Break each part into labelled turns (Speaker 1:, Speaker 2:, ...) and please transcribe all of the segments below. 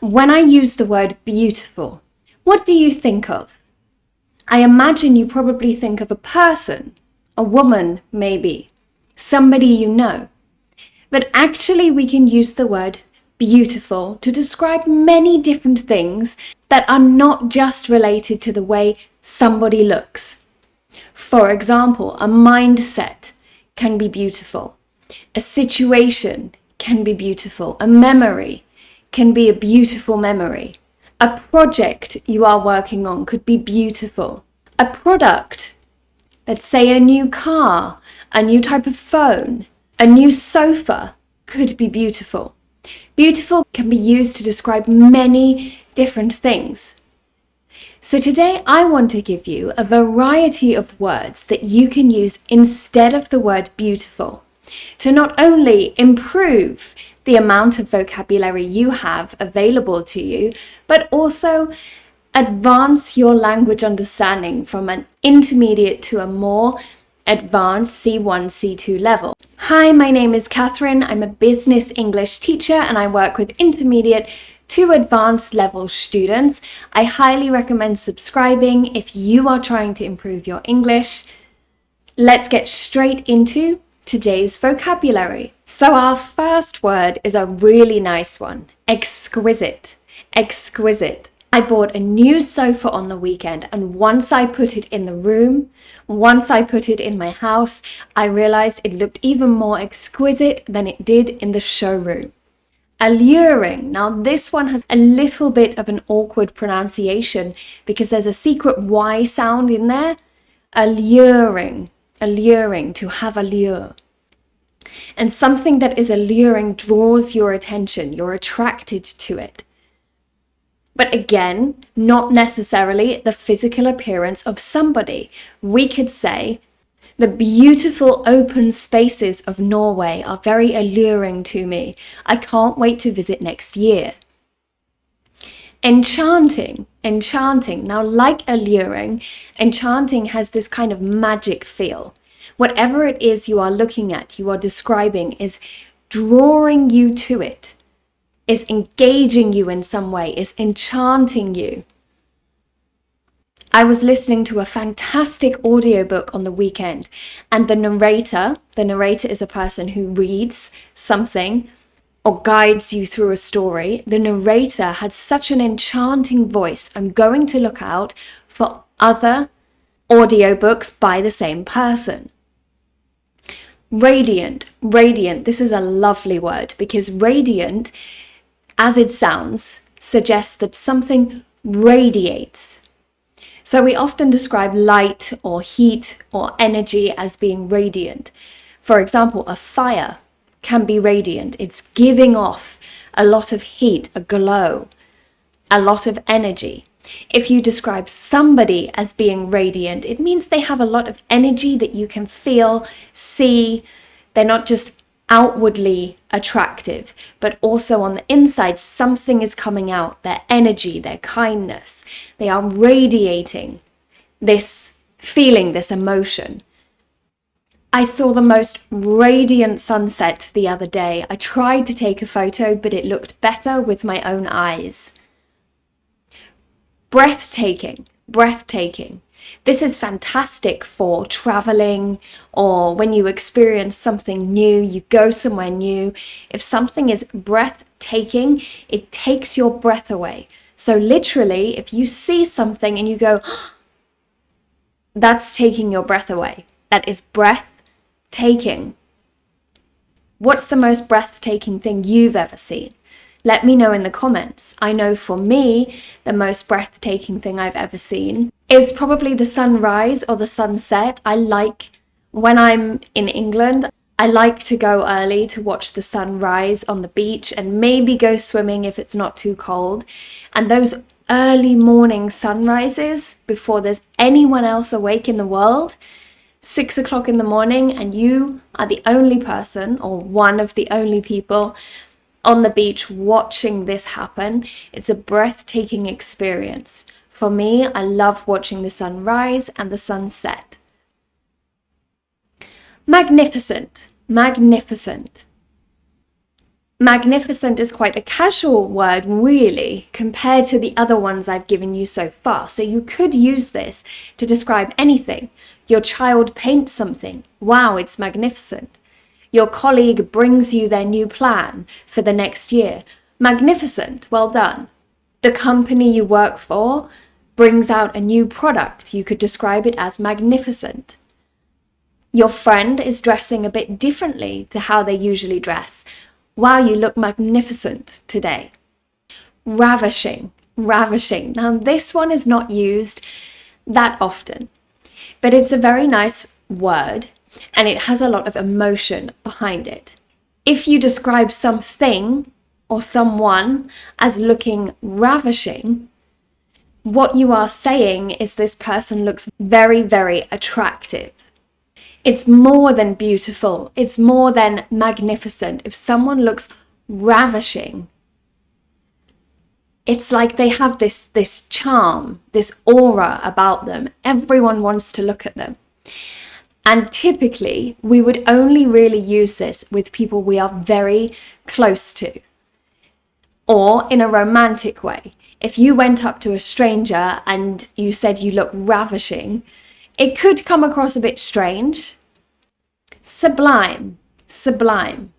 Speaker 1: When I use the word beautiful, what do you think of? I imagine you probably think of a person, a woman maybe, somebody you know. But actually we can use the word beautiful to describe many different things that are not just related to the way somebody looks. For example, a mindset can be beautiful. A situation can be beautiful. A memory can be a beautiful memory. A project you are working on could be beautiful. A product, let's say a new car, a new type of phone, a new sofa, could be beautiful. Beautiful can be used to describe many different things. So today I want to give you a variety of words that you can use instead of the word beautiful to not only improve the amount of vocabulary you have available to you, but also advance your language understanding from an intermediate to a more advanced C1, C2 level. Hi, my name is Catherine. I'm a business English teacher and I work with intermediate to advanced level students. I highly recommend subscribing if you are trying to improve your English. Let's get straight into today's vocabulary. So our first word is a really nice one. Exquisite. Exquisite. I bought a new sofa on the weekend, and once I put it in the room, once I put it in my house, I realized it looked even more exquisite than it did in the showroom. Alluring. Now this one has a little bit of an awkward pronunciation because there's a secret Y sound in there. Alluring. Alluring, to have allure. And something that is alluring draws your attention. You're attracted to it. But again, not necessarily the physical appearance of somebody. We could say, the beautiful open spaces of Norway are very alluring to me. I can't wait to visit next year. Enchanting. Enchanting. Now, like alluring, enchanting has this kind of magic feel. Whatever it is you are looking at, you are describing, is drawing you to it, is engaging you in some way, is enchanting you. I was listening to a fantastic audiobook on the weekend, and the narrator is a person who reads something or guides you through a story. The narrator had such an enchanting voice. I'm going to look out for other audiobooks by the same person. Radiant. Radiant. This is a lovely word because radiant, as it sounds, suggests that something radiates. So we often describe light or heat or energy as being radiant. For example, a fire can be radiant. It's giving off a lot of heat, a glow, a lot of energy. If you describe somebody as being radiant, it means they have a lot of energy that you can feel, see. They're not just outwardly attractive, but also on the inside, something is coming out, their energy, their kindness. They are radiating this feeling, this emotion. I saw the most radiant sunset the other day. I tried to take a photo, but it looked better with my own eyes. Breathtaking. Breathtaking. This is fantastic for traveling or when you experience something new, you go somewhere new. If something is breathtaking, it takes your breath away. So literally, if you see something and you go, that's taking your breath away. That is breathtaking. What's the most breathtaking thing you've ever seen? Let me know in the comments. I know for me, the most breathtaking thing I've ever seen is probably the sunrise or the sunset. When I'm in England, I like to go early to watch the sun rise on the beach and maybe go swimming if it's not too cold. And those early morning sunrises before there's anyone else awake in the world, 6 o'clock in the morning, and you are the only person or one of the only people on the beach watching this happen. It's a breathtaking experience. For me, I love watching the sun rise and the sun set. Magnificent. Magnificent. Magnificent is quite a casual word, really, compared to the other ones I've given you so far. So you could use this to describe anything. Your child paints something. Wow, it's magnificent. Your colleague brings you their new plan for the next year. Magnificent, well done. The company you work for brings out a new product. You could describe it as magnificent. Your friend is dressing a bit differently to how they usually dress. Wow, you look magnificent today. Ravishing, ravishing. Now, this one is not used that often, but it's a very nice word and it has a lot of emotion behind it. If you describe something or someone as looking ravishing, what you are saying is this person looks very, very attractive. It's more than beautiful. It's more than magnificent. If someone looks ravishing, it's like they have this charm, this aura about them. Everyone wants to look at them. And typically, we would only really use this with people we are very close to, or in a romantic way. If you went up to a stranger and you said you look ravishing, it could come across a bit strange. Sublime, sublime.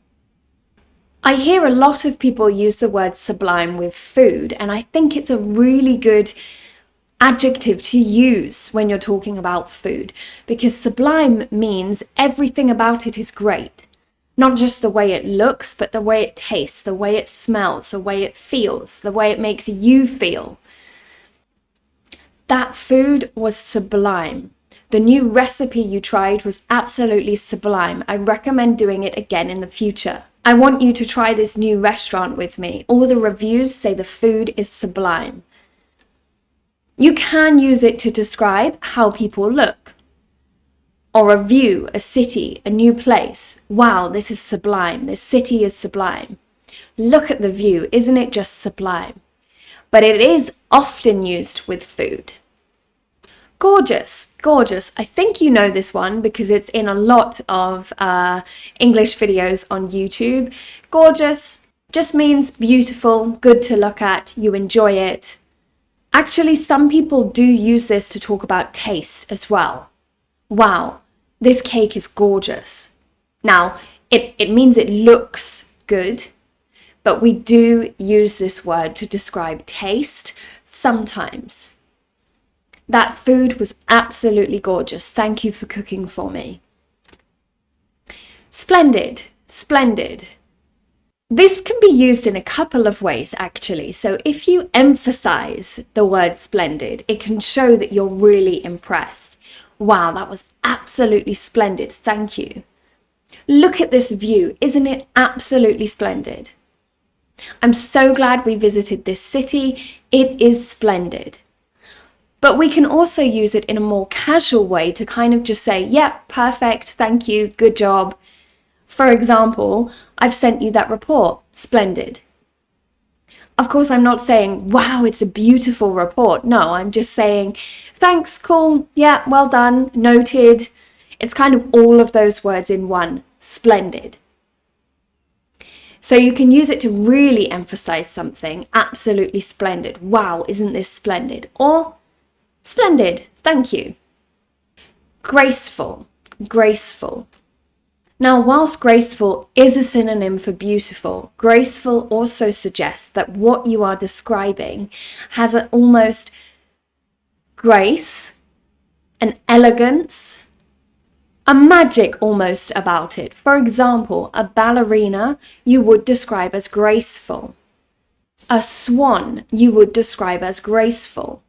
Speaker 1: I hear a lot of people use the word sublime with food, and I think it's a really good adjective to use when you're talking about food, because sublime means everything about it is great. Not just the way it looks, but the way it tastes, the way it smells, the way it feels, the way it makes you feel. That food was sublime. The new recipe you tried was absolutely sublime. I recommend doing it again in the future. I want you to try this new restaurant with me. All the reviews say the food is sublime. You can use it to describe how people look, or a view, a city, a new place. Wow, this is sublime. This city is sublime. Look at the view. Isn't it just sublime? But it is often used with food. Gorgeous, gorgeous. I think you know this one because it's in a lot of English videos on YouTube. Gorgeous just means beautiful, good to look at, you enjoy it. Actually, some people do use this to talk about taste as well. Wow, this cake is gorgeous. Now, it means it looks good, but we do use this word to describe taste sometimes. That food was absolutely gorgeous. Thank you for cooking for me. Splendid, splendid. This can be used in a couple of ways, actually. So if you emphasize the word splendid, it can show that you're really impressed. Wow, that was absolutely splendid. Thank you. Look at this view. Isn't it absolutely splendid? I'm so glad we visited this city. It is splendid. But we can also use it in a more casual way to kind of just say, yep, perfect, thank you, good job. For example, I've sent you that report, splendid. Of course, I'm not saying, wow, it's a beautiful report. No, I'm just saying, thanks, cool, yeah, well done, noted. It's kind of all of those words in one, splendid. So you can use it to really emphasize something, absolutely splendid. Wow, isn't this splendid? Or splendid, thank you. Graceful, graceful. Now, whilst graceful is a synonym for beautiful, graceful also suggests that what you are describing has an almost grace, an elegance, a magic almost about it. For example, a ballerina you would describe as graceful. A swan you would describe as graceful.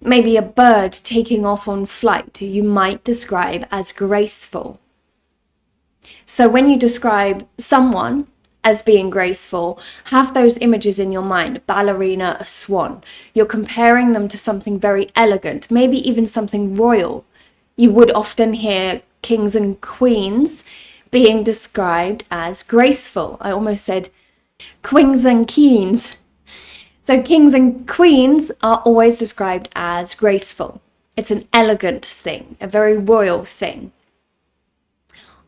Speaker 1: Maybe a bird taking off on flight you might describe as graceful. So when you describe someone as being graceful, have those images in your mind, a ballerina, a swan. You're comparing them to something very elegant, maybe even something royal. You would often hear kings and queens being described as graceful. I almost said queens and keens. So kings and queens are always described as graceful. It's an elegant thing, a very royal thing.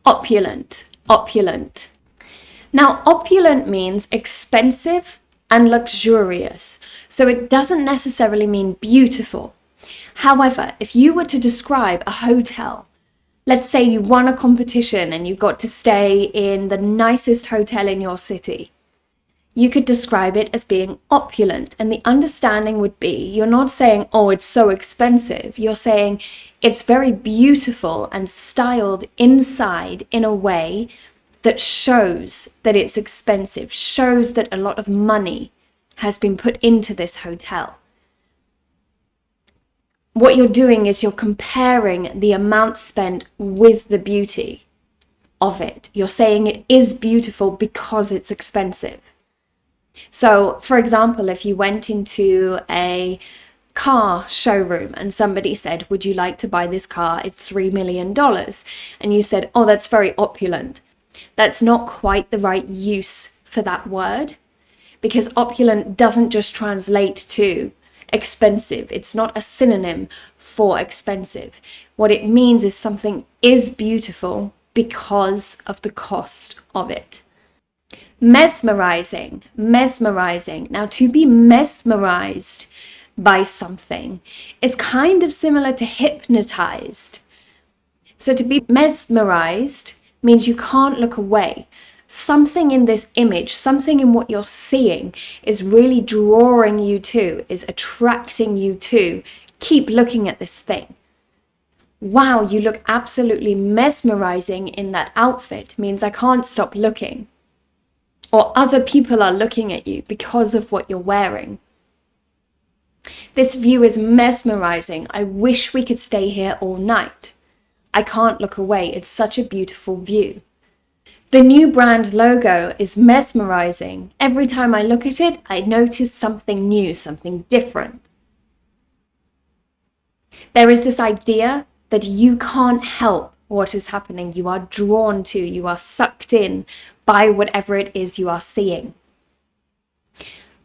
Speaker 1: Opulent, opulent. Now, opulent means expensive and luxurious, so it doesn't necessarily mean beautiful. However, if you were to describe a hotel, let's say you won a competition and you got to stay in the nicest hotel in your city, you could describe it as being opulent, and the understanding would be you're not saying, oh, it's so expensive. You're saying it's very beautiful and styled inside in a way that shows that it's expensive, shows that a lot of money has been put into this hotel. What you're doing is you're comparing the amount spent with the beauty of it. You're saying it is beautiful because it's expensive. So, for example, if you went into a car showroom and somebody said, would you like to buy this car? It's $3 million. And you said, oh, that's very opulent. That's not quite the right use for that word, because opulent doesn't just translate to expensive. It's not a synonym for expensive. What it means is something is beautiful because of the cost of it. Mesmerizing. Now, to be mesmerized by something is kind of similar to hypnotized. So to be mesmerized means you can't look away. Something in this image, something in what you're seeing is really drawing you to, is attracting you to. Keep looking at this thing. Wow, you look absolutely mesmerizing in that outfit means I can't stop looking. Or other people are looking at you because of what you're wearing. This view is mesmerizing. I wish we could stay here all night. I can't look away. It's such a beautiful view. The new brand logo is mesmerizing. Every time I look at it, I notice something new, something different. There is this idea that you can't help what is happening. You are drawn to, you are sucked in by whatever it is you are seeing.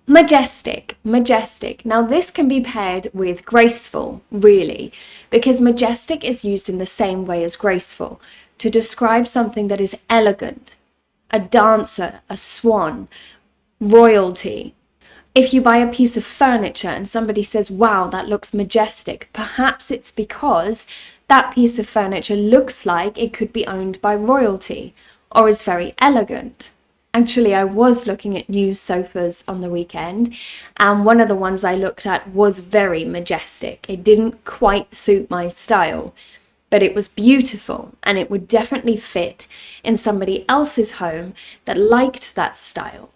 Speaker 1: Majestic. Now this can be paired with graceful, really, because majestic is used in the same way as graceful to describe something that is elegant, a dancer, a swan, royalty. If you buy a piece of furniture and somebody says, wow, that looks majestic, perhaps it's because that piece of furniture looks like it could be owned by royalty or is very elegant. Actually, I was looking at new sofas on the weekend, and one of the ones I looked at was very majestic. It didn't quite suit my style, but it was beautiful, and it would definitely fit in somebody else's home that liked that style.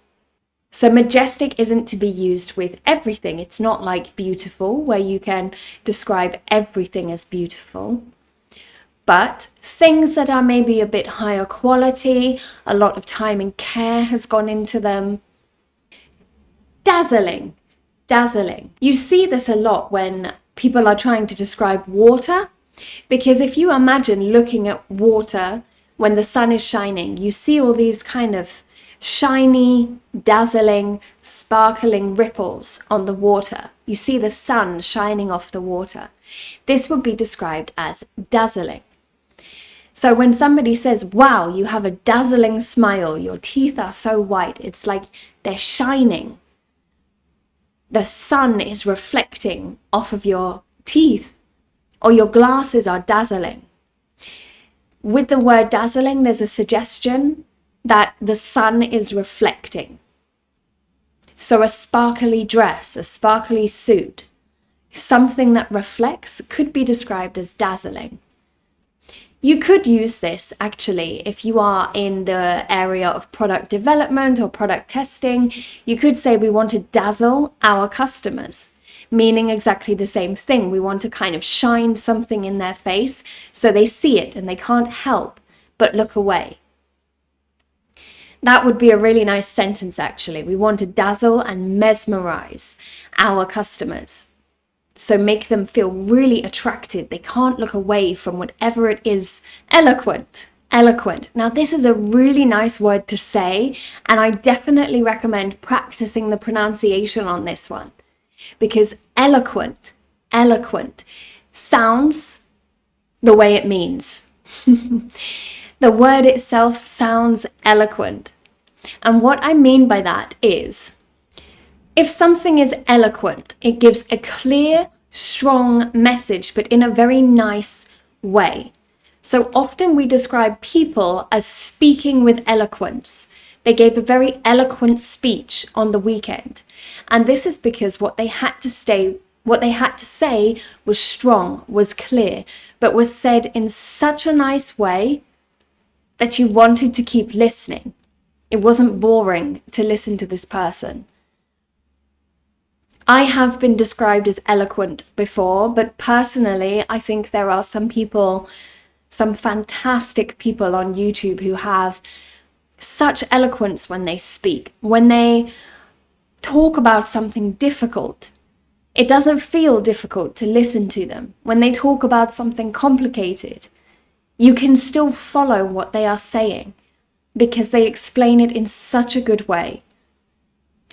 Speaker 1: So majestic isn't to be used with everything. It's not like beautiful, where you can describe everything as beautiful. But things that are maybe a bit higher quality, a lot of time and care has gone into them. Dazzling. You see this a lot when people are trying to describe water, because if you imagine looking at water when the sun is shining, you see all these kind of shiny, dazzling, sparkling ripples on the water. You see the sun shining off the water. This would be described as dazzling. So when somebody says, wow, you have a dazzling smile, your teeth are so white, it's like they're shining. The sun is reflecting off of your teeth, or your glasses are dazzling. With the word dazzling, there's a suggestion that the sun is reflecting. So a sparkly dress, a sparkly suit, something that reflects could be described as dazzling. You could use this actually if you are in the area of product development or product testing. You could say we want to dazzle our customers, meaning exactly the same thing. We want to kind of shine something in their face so they see it and they can't help but look away. That would be a really nice sentence actually. We want to dazzle and mesmerize our customers. So make them feel really attracted. They can't look away from whatever it is. Eloquent. Now this is a really nice word to say, and I definitely recommend practicing the pronunciation on this one, because eloquent sounds the way it means. The word itself sounds eloquent. And what I mean by that is, if something is eloquent, it gives a clear, strong message, but in a very nice way. So often we describe people as speaking with eloquence. They gave a very eloquent speech on the weekend. And this is because what they had to say was strong, was clear, but was said in such a nice way that you wanted to keep listening. It wasn't boring to listen to this person. I have been described as eloquent before, but personally, I think there are some people, some fantastic people on YouTube who have such eloquence when they speak. When they talk about something difficult, it doesn't feel difficult to listen to them. When they talk about something complicated, you can still follow what they are saying because they explain it in such a good way.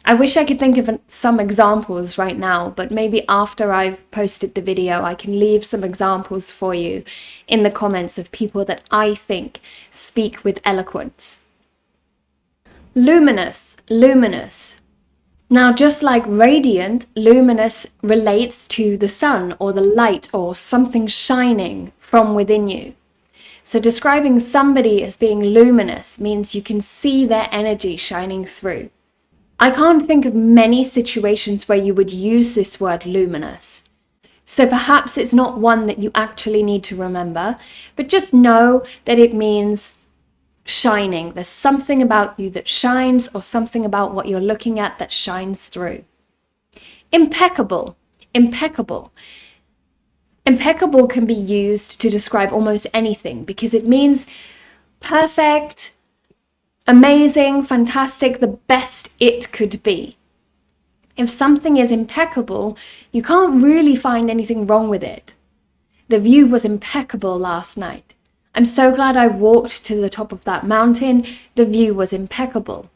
Speaker 1: I wish I could think of some examples right now, but maybe after I've posted the video, I can leave some examples for you in the comments of people that I think speak with eloquence. Luminous, luminous. Now, just like radiant, luminous relates to the sun or the light or something shining from within you. So describing somebody as being luminous means you can see their energy shining through. I can't think of many situations where you would use this word luminous. So perhaps it's not one that you actually need to remember, but just know that it means shining. There's something about you that shines, or something about what you're looking at that shines through. Impeccable, impeccable. Impeccable can be used to describe almost anything because it means perfect, amazing, fantastic, the best it could be. If something is impeccable, you can't really find anything wrong with it. The view was impeccable last night. I'm so glad I walked to the top of that mountain. The view was impeccable.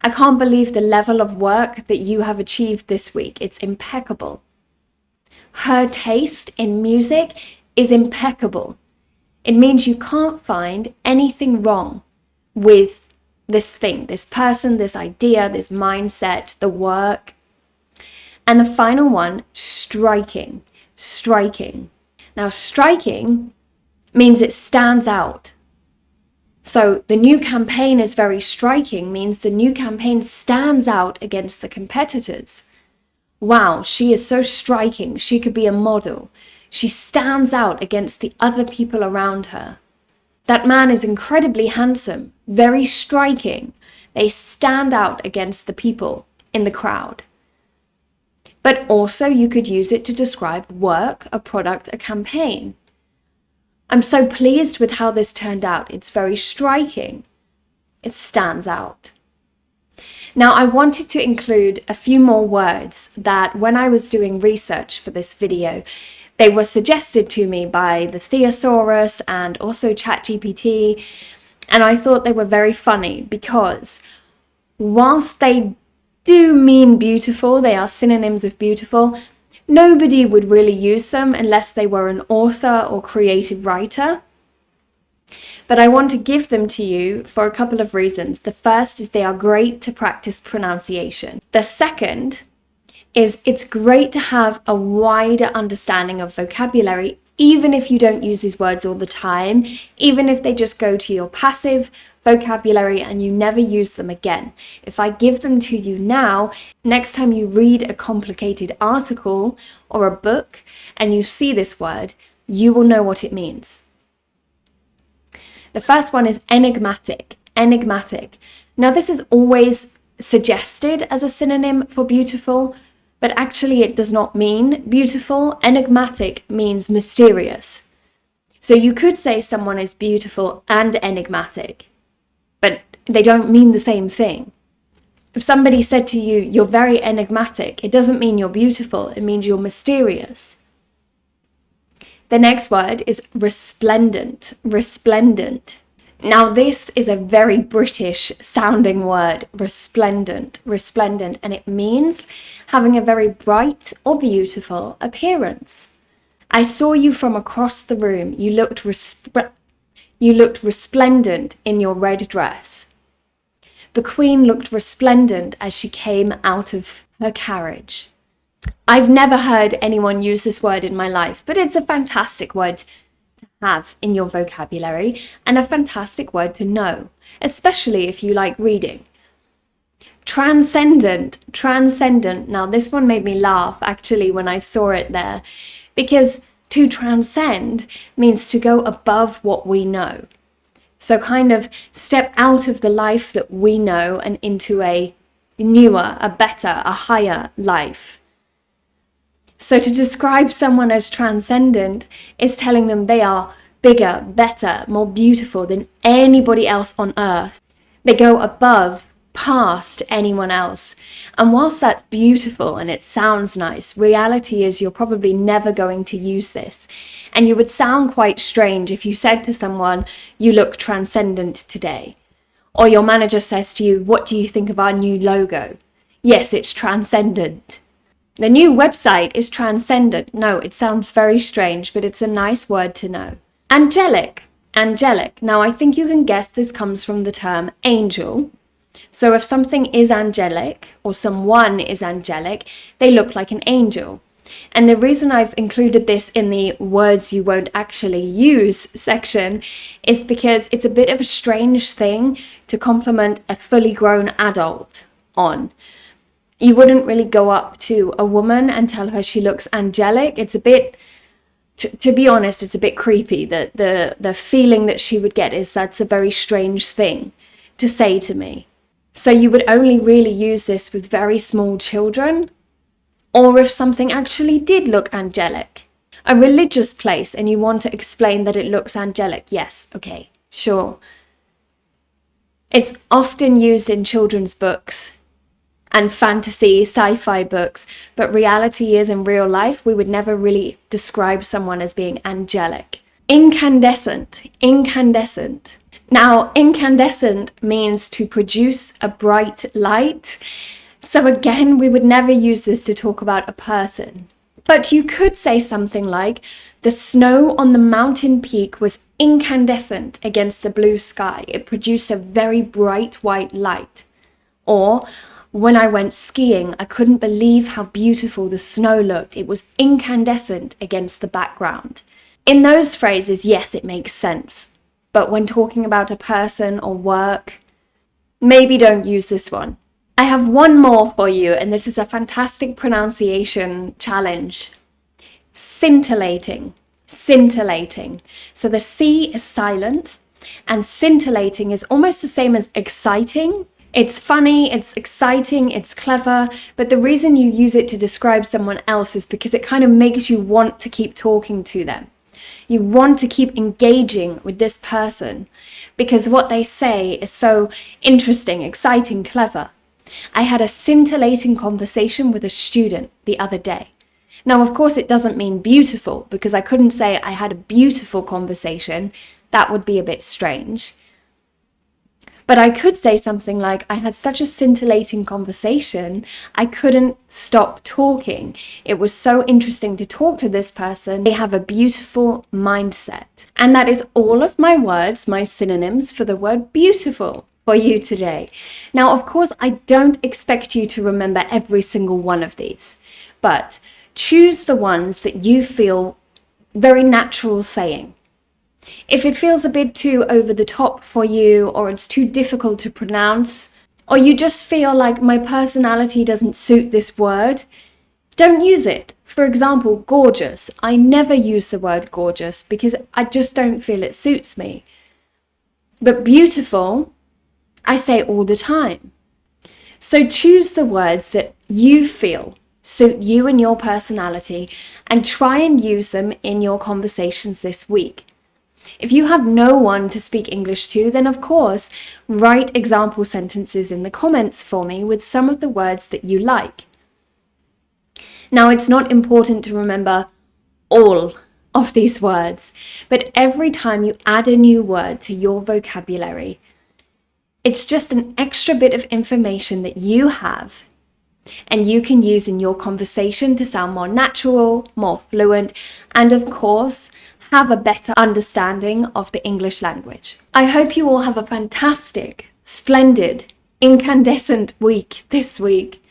Speaker 1: I can't believe the level of work that you have achieved this week. It's impeccable. Her taste in music is impeccable. It means you can't find anything wrong with this thing, this person, this idea, this mindset, the work. And the final one, striking, striking. Now, striking means it stands out. So the new campaign is very striking, means the new campaign stands out against the competitors. Wow, she is so striking. She could be a model. She stands out against the other people around her. That man is incredibly handsome, very striking. They stand out against the people in the crowd. But also you could use it to describe work, a product, a campaign. I'm so pleased with how this turned out. It's very striking. It stands out. Now, I wanted to include a few more words that when I was doing research for this video, they were suggested to me by the Thesaurus and also ChatGPT, and I thought they were very funny because whilst they do mean beautiful, they are synonyms of beautiful, nobody would really use them unless they were an author or creative writer. But I want to give them to you for a couple of reasons. The first is they are great to practice pronunciation. The second is it's great to have a wider understanding of vocabulary, even if you don't use these words all the time, even if they just go to your passive vocabulary and you never use them again. If I give them to you now, next time you read a complicated article or a book and you see this word, you will know what it means. The first one is enigmatic, enigmatic. Now this is always suggested as a synonym for beautiful, but actually it does not mean beautiful. Enigmatic means mysterious. So you could say someone is beautiful and enigmatic, but they don't mean the same thing. If somebody said to you, you're very enigmatic, it doesn't mean you're beautiful, it means you're mysterious. The next word is resplendent, resplendent. Now this is a very British sounding word, resplendent, resplendent, and it means having a very bright or beautiful appearance. I saw you from across the room. You looked resplendent in your red dress. The Queen looked resplendent as she came out of her carriage. I've never heard anyone use this word in my life, but it's a fantastic word to have in your vocabulary and a fantastic word to know, especially if you like reading. Transcendent. Now this one made me laugh actually when I saw it there, because to transcend means to go above what we know. So kind of step out of the life that we know and into a newer, a better, a higher life. So to describe someone as transcendent is telling them they are bigger, better, more beautiful than anybody else on earth. They go above, past anyone else. And whilst that's beautiful and it sounds nice, reality is you're probably never going to use this. And you would sound quite strange if you said to someone, "You look transcendent today." Or your manager says to you, "What do you think of our new logo?" "Yes, it's transcendent." "The new website is transcendent." No, it sounds very strange, but it's a nice word to know. Angelic. Now I think you can guess this comes from the term angel. So if something is angelic or someone is angelic, they look like an angel. And the reason I've included this in the words you won't actually use section is because it's a bit of a strange thing to compliment a fully grown adult on. You wouldn't really go up to a woman and tell her she looks angelic. It's a bit, to be honest, it's a bit creepy. The feeling that she would get is that's a very strange thing to say to me. So you would only really use this with very small children, or if something actually did look angelic. A religious place and you want to explain that it looks angelic. Yes, okay, sure. It's often used in children's books and fantasy, sci-fi books, but reality is in real life, we would never really describe someone as being angelic. Incandescent. Now, incandescent means to produce a bright light. So again, we would never use this to talk about a person. But you could say something like, "The snow on the mountain peak was incandescent against the blue sky. It produced a very bright white light." Or, "When I went skiing, I couldn't believe how beautiful the snow looked. It was incandescent against the background." In those phrases, yes, it makes sense. But when talking about a person or work, maybe don't use this one. I have one more for you, and this is a fantastic pronunciation challenge. Scintillating. So the C is silent, and scintillating is almost the same as exciting. It's funny, it's exciting, it's clever, but the reason you use it to describe someone else is because it kind of makes you want to keep talking to them. You want to keep engaging with this person because what they say is so interesting, exciting, clever. I had a scintillating conversation with a student the other day. Now, of course, it doesn't mean beautiful because I couldn't say I had a beautiful conversation. That would be a bit strange. But I could say something like, I had such a scintillating conversation, I couldn't stop talking. It was so interesting to talk to this person. They have a beautiful mindset. And that is all of my words, my synonyms for the word beautiful for you today. Now, of course, I don't expect you to remember every single one of these, but choose the ones that you feel very natural saying. If it feels a bit too over the top for you, or it's too difficult to pronounce, or you just feel like my personality doesn't suit this word, don't use it. For example, gorgeous. I never use the word gorgeous because I just don't feel it suits me. But beautiful, I say all the time. So choose the words that you feel suit you and your personality and try and use them in your conversations this week. If you have no one to speak English to, then of course, write example sentences in the comments for me with some of the words that you like. Now, it's not important to remember all of these words, but every time you add a new word to your vocabulary, it's just an extra bit of information that you have and you can use in your conversation to sound more natural, more fluent, and of course, have a better understanding of the English language. I hope you all have a fantastic, splendid, incandescent week this week.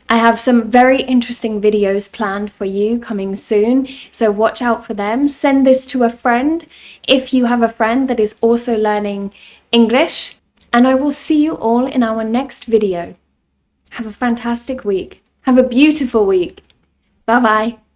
Speaker 1: I have some very interesting videos planned for you coming soon, so watch out for them. Send this to a friend if you have a friend that is also learning English, and I will see you all in our next video. Have a fantastic week. Have a beautiful week. Bye bye.